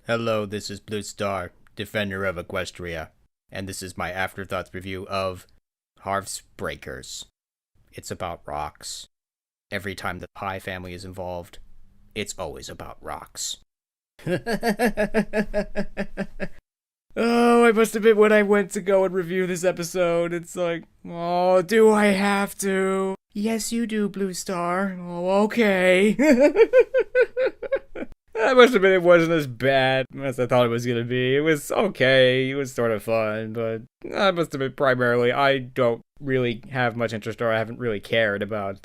Hello, this is BlueStar, Defender of Equestria, and this is my AfterThoughts review of Hearthbreakers. It's about rocks. Every time the Pie family is involved, it's always about rocks. Oh, I must admit, when I went to go and review this episode, it's like, oh, do I have to? Yes, you do, BlueStar. Oh, okay. I must admit it wasn't as bad as I thought it was going to be. It was okay. It was sort of fun, but I must admit primarily I don't really have much interest, or I haven't really cared about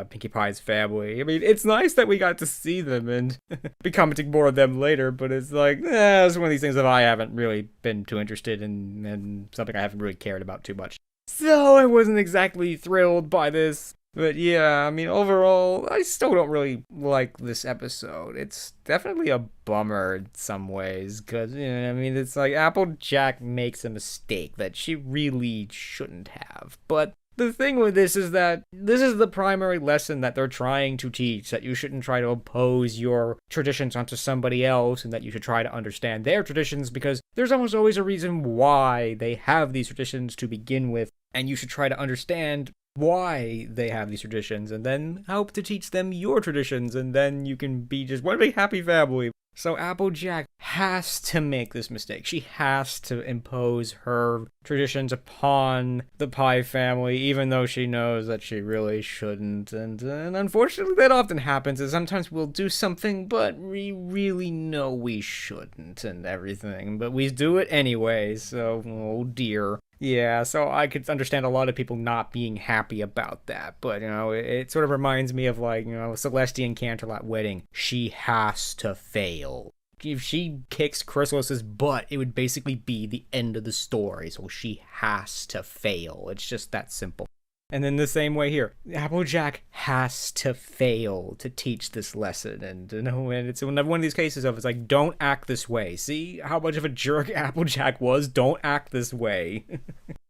Pinkie Pie's family. I mean, it's nice that we got to see them and be commenting more on them later, but it's like, it's one of these things that I haven't really been too interested in and something I haven't really cared about too much. So I wasn't exactly thrilled by this. But yeah, I mean, overall, I still don't really like this episode. It's definitely a bummer in some ways, because, I mean, it's like Applejack makes a mistake that she really shouldn't have. But the thing with this is that this is the primary lesson that they're trying to teach, that you shouldn't try to impose your traditions onto somebody else, and that you should try to understand their traditions, because there's almost always a reason why they have these traditions to begin with, and you should try to understand why they have these traditions, and then help to teach them your traditions, and then you can be just one big happy family. So Applejack has to make this mistake. She has to impose her traditions upon the Pie family, even though she knows that she really shouldn't. And unfortunately, that often happens, is sometimes we'll do something, but we really know we shouldn't and everything. But we do it anyway, so, oh dear. Yeah, so I could understand a lot of people not being happy about that, but, it sort of reminds me of, like, Celestia and Canterlot wedding. She has to fail. If she kicks Chrysalis's butt, it would basically be the end of the story, so she has to fail. It's just that simple. And then the same way here, Applejack has to fail to teach this lesson. And it's one of these cases of, it's like, don't act this way. See how much of a jerk Applejack was? Don't act this way.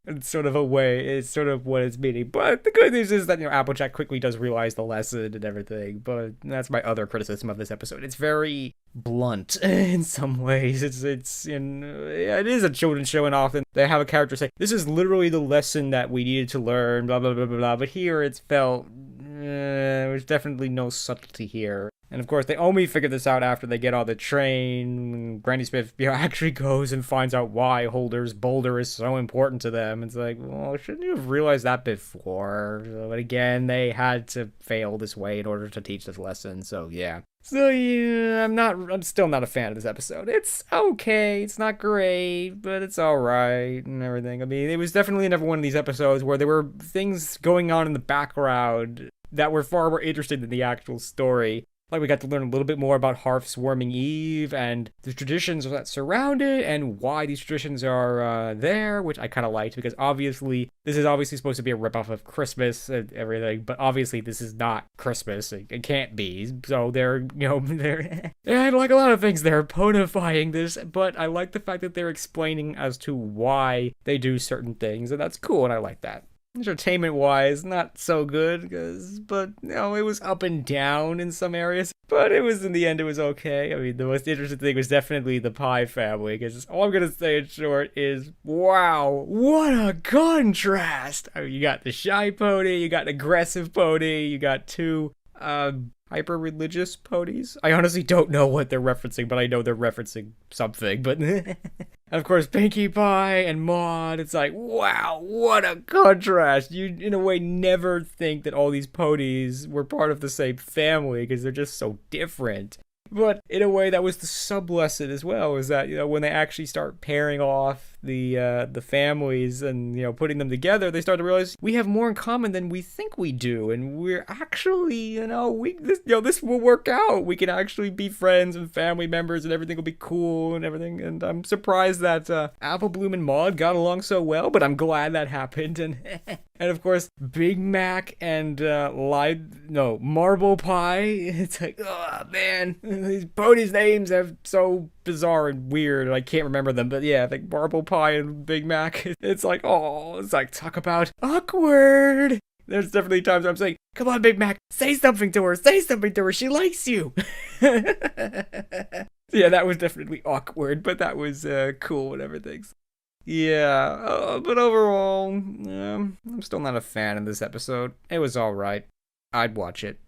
It's sort of what it's meaning. But the good news is that, Applejack quickly does realize the lesson and everything. But that's my other criticism of this episode. It's very blunt in some ways. It is a children's show, and often they have a character say, this is literally the lesson that we needed to learn, blah, blah, blah, blah, blah. But here it's felt, there's definitely no subtlety here. And of course, they only figure this out after they get on the train. Granny Smith actually goes and finds out why Holder's boulder is so important to them. It's like, well, shouldn't you have realized that before? But again, they had to fail this way in order to teach this lesson, so yeah. So yeah, I'm still not a fan of this episode. It's okay, it's not great, but it's alright and everything. I mean, it was definitely another one of these episodes where there were things going on in the background that were far more interesting than the actual story. Like, we got to learn a little bit more about Hearth's Warming Eve and the traditions that surround it and why these traditions are there, which I kind of liked, because this is obviously supposed to be a ripoff of Christmas and everything, but obviously this is not Christmas. It can't be. So they're and like a lot of things, they're ponifying this, but I like the fact that they're explaining as to why they do certain things, and that's cool, and I like that. Entertainment-wise, not so good, but it was up and down in some areas. But in the end, it was okay. I mean, the most interesting thing was definitely the Pie family, because all I'm gonna say in short is, wow, what a contrast! I mean, you got the shy pony, you got an aggressive pony, you got two, hyper-religious ponies. I honestly don't know what they're referencing, but I know they're referencing something, but... And of course, Pinkie Pie and Maud, it's like, wow, what a contrast. You, in a way, never think that all these ponies were part of the same family, because they're just so different. But in a way, that was the sub-lesson as well, is that, when they actually start pairing off the families and, putting them together, they start to realize we have more in common than we think we do, and we're actually, this will work out. We can actually be friends and family members, and everything will be cool and everything. And I'm surprised that Apple Bloom and Maud got along so well, but I'm glad that happened. And and of course, Big Mac and Marble Pie. It's like, oh man, these ponies' names are so bizarre and weird, and I can't remember them. But yeah, I think Marble Pie and Big Mac. It's like, talk about awkward. There's definitely times where I'm saying, come on, Big Mac, say something to her, she likes you. Yeah, that was definitely awkward, but that was cool and everything. Yeah, but overall, I'm still not a fan of this episode. It was alright. I'd watch it.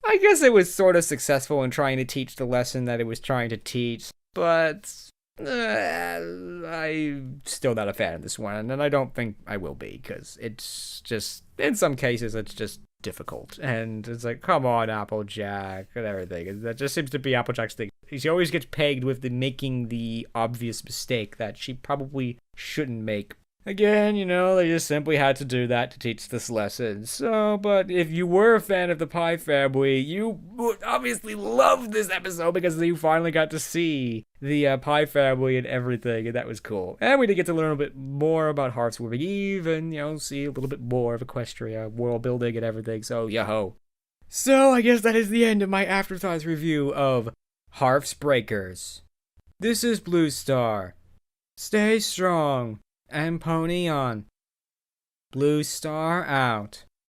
I guess it was sort of successful in trying to teach the lesson that it was trying to teach, but I'm still not a fan of this one, and I don't think I will be, because it's just, in some cases, it's just difficult. And it's like, come on, Applejack, and everything. That just seems to be Applejack's thing. She always gets pegged with making the obvious mistake that she probably shouldn't make. Again, they just simply had to do that to teach this lesson. So, but if you were a fan of the Pie family, you would obviously love this episode because you finally got to see the Pie family and everything, and that was cool. And we did get to learn a bit more about Hearthswarming Eve and, see a little bit more of Equestria, world building and everything, so yo-ho. So, I guess that is the end of my Afterthoughts review of Hearthbreakers. This is Blue Star. Stay strong and pony on. Blue Star out.